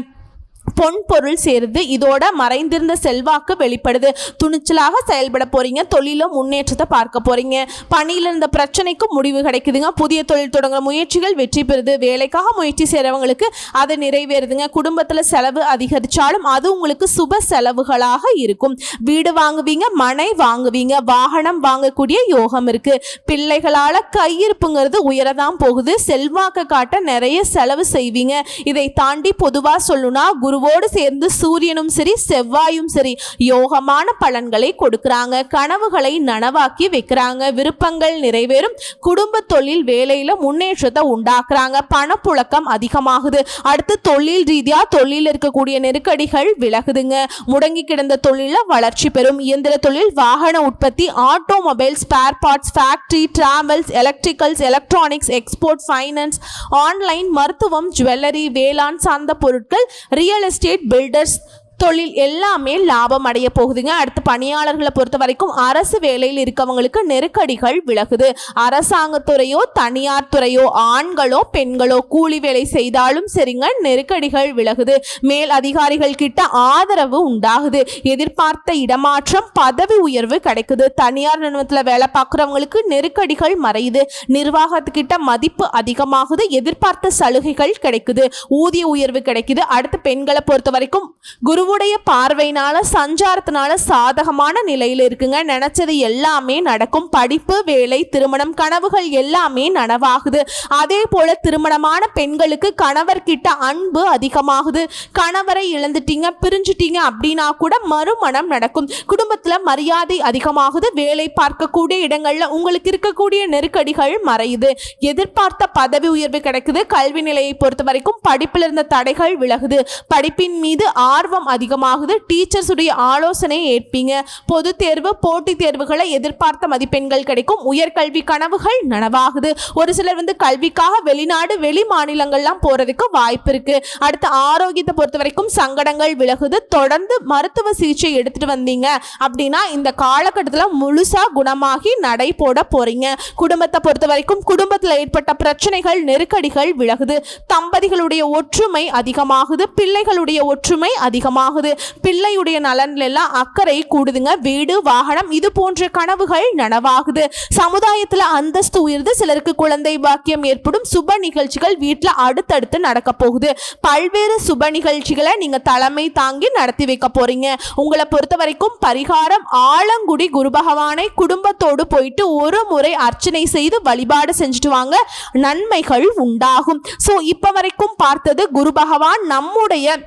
பொன் பொருள் சேருது. இதோட மறைந்திருந்த செல்வாக்கு வெளிப்படுது. துணிச்சலாக செயல்பட போறீங்க. தொழில முன்னேற்றத்தை பார்க்க போறீங்க. பணியில இருந்த பிரச்சனைக்கு முடிவு கிடைக்குதுங்க. புதிய தொழில் தொடங்குற முயற்சிகள் வெற்றி பெறுது. வேலைக்காக முயற்சி செய்றவங்களுக்கு அது நிறைவேறுதுங்க. குடும்பத்துல செலவு அதிகரிச்சாலும் அது உங்களுக்கு சுப செலவுகளாக இருக்கும். வீடு வாங்குவீங்க, மனை வாங்குவீங்க, வாகனம் வாங்கக்கூடிய யோகம் இருக்கு. பிள்ளைகளால கையிருப்புங்கிறது உயரதான் போகுது. செல்வாக்கு காட்ட நிறைய செலவு செய்வீங்க. இதை தாண்டி பொதுவா சொல்லுனா குருவோடு சேர்ந்து சூரியனும் சரி, செவ்வாயும் சரி யோகமான பலன்களை கொடுக்கறாங்க. கனவுகளை நனவாக்கி வைக்கிறாங்க. விருப்பங்கள் நிறைவேறும். குடும்ப தொழில் வேலையில முன்னேற்றத்தை உண்டாக்குறாங்க. பணப்புழக்கம் அதிகமாகுது. அடுத்து தொழில் ரீதியா தொழில் இருக்கக்கூடிய நெருக்கடிகள் விலகுதுங்க. முடங்கி கிடந்த தொழில வளர்ச்சி பெறும். இயந்திர தொழில், வாகன உற்பத்தி, automobile, spare parts, factory, travels, electricals, electronics, export, finance, online, மருத்துவம், ஜுவல்லரி, வேளாண் சார்ந்த பொருட்கள், ரியல் எஸ்டேட், பில்டர்ஸ் தொழில் எல்லாமே லாபம் அடைய போகுதுங்க. அடுத்து பணியாளர்களை பொறுத்த வரைக்கும் அரசு வேலையில் இருக்கவங்களுக்கு நெருக்கடிகள் விலகுது. அரசாங்கத்துறையோ தனியார் துறையோ ஆண்களோ பெண்களோ கூலி வேலை செய்தாலும் சரிங்க, நெருக்கடிகள் விலகுது. மேல் அதிகாரிகள் கிட்ட ஆதரவு உண்டாகுது. எதிர்பார்த்த இடமாற்றம், பதவி உயர்வு கிடைக்குது. தனியார் நிறுவனத்தில் வேலை பார்க்குறவங்களுக்கு நெருக்கடிகள் மறையுது. நிர்வாகத்துக்கிட்ட மதிப்பு அதிகமாகுது. எதிர்பார்த்த சலுகைகள் கிடைக்குது. ஊதிய உயர்வு கிடைக்குது. அடுத்து பெண்களை பொறுத்த வரைக்கும் குரு குருவுடைய பார்வையினால சஞ்சாரத்தினால சாதகமான நிலையில இருக்குங்க. நினைச்சது எல்லாமே நடக்கும். படிப்பு, வேலை, திருமணம், கனவுகள் எல்லாமே நனவாகுது. அதே போல திருமணமான பெண்களுக்கு கணவர்கிட்ட அன்பு அதிகமாகுது. கணவரை இழந்துட்டீங்க, பிரிஞ்சுட்டீங்க அப்படின்னா கூட மறுமணம் நடக்கும். குடும்பத்துல மரியாதை அதிகமாகுது. வேலை பார்க்கக்கூடிய இடங்கள்ல உங்களுக்கு இருக்கக்கூடிய நெருக்கடிகள் மறையுது. எதிர்பார்த்த பதவி உயர்வு கிடைக்குது. கல்வி நிலையை பொறுத்த வரைக்கும் படிப்பில் இருந்த தடைகள் விலகுது. படிப்பின் மீது ஆர்வம் அதிகமாகுது. டீச்சர்ஸ் உடைய ஆலோசனை ஏற்பீங்க. பொது தேர்வு, போட்டித் தேர்வுகளை எதிர்பார்த்த மதிப்பெண்கள் கிடைக்கும். உயர்கல்வி கனவுகள் நனவாகுது. ஒரு சிலர் கல்விக்காக வெளிநாடு, வெளி மாநிலங்கள்லாம் போறதுக்கு வாய்ப்பு இருக்கு. அடுத்த ஆரோக்கியத்தை பொறுத்த வரைக்கும் சங்கடங்கள் விலகுது. தொடர்ந்து மருத்துவ சிகிச்சை எடுத்துட்டு வந்தீங்க அப்படின்னா இந்த காலகட்டத்தில் முழுசா குணமாகி நடை போட போறீங்க. குடும்பத்தை பொறுத்த வரைக்கும் குடும்பத்தில் ஏற்பட்ட பிரச்சனைகள், நெருக்கடிகள் விலகுது. தம்பதிகளுடைய ஒற்றுமை அதிகமாகுது. பிள்ளைகளுடைய ஒற்றுமை அதிகமாகுது. பிள்ளையுடைய நலன்ல எல்லாம் அக்கறை கூடுதுங்க. வீடு, வாகனம் இது போன்ற கனவுகள் நனவாகுது. சமுதாயத்துல அந்தஸ்து உயர்ந்து சிலருக்கு குழந்தை பாக்கியம் ஏற்படும். சுப நிகழ்ச்சிகள் வீட்டில் அடுத்தடுத்து நடக்க போகுது. பல்வேறு சுப நிகழ்ச்சிகளை நீங்க தலைமை தாங்கி நடத்தி வைக்க போறீங்க. உங்களை பொறுத்த வரைக்கும் பரிகாரம், ஆலங்குடி குரு பகவானை குடும்பத்தோடு போயிட்டு ஒரு முறை அர்ச்சனை செய்து வழிபாடு செஞ்சுட்டு வாங்க. நன்மைகள் உண்டாகும். ஸோ இப்போ வரைக்கும் பார்த்தது குரு பகவான் நம்முடைய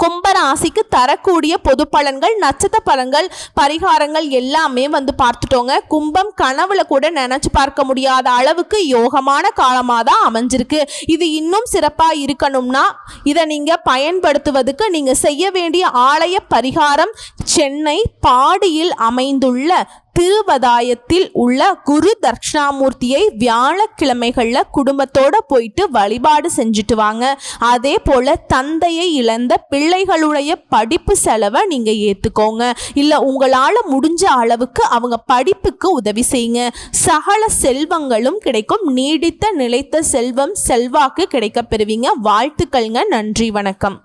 கும்பராசிக்கு தரக்கூடிய பொது பலன்கள், நட்சத்திர பலன்கள், பரிகாரங்கள் எல்லாமே பார்த்துட்டோங்க. கும்பம் கனவுல கூட நினைச்சு பார்க்க முடியாத அளவுக்கு யோகமான காலமாக தான் அமைஞ்சிருக்கு. இது இன்னும் சிறப்பாக இருக்கணும்னா இதை நீங்க பயன்படுத்துவதற்கு நீங்க செய்ய வேண்டிய ஆலய பரிகாரம், சென்னை பாடியில் அமைந்துள்ள திருவதாயத்தில் உள்ள குரு தட்சிணாமூர்த்தியை வியாழக்கிழமைகளில் குடும்பத்தோட போயிட்டு வழிபாடு செஞ்சுட்டு வாங்க. அதே போல தந்தையை இழந்த பிள்ளைகளுடைய படிப்பு செலவை நீங்க ஏத்துக்கோங்க. இல்லை உங்களால் முடிஞ்ச அளவுக்கு அவங்க படிப்புக்கு உதவி செய்யுங்க. சகல செல்வங்களும் கிடைக்கும். நீடித்த நிலைத்த செல்வம், செல்வாக்கு கிடைக்க பெறுவீங்க. வாழ்த்துக்கள்ங்க. நன்றி, வணக்கம்.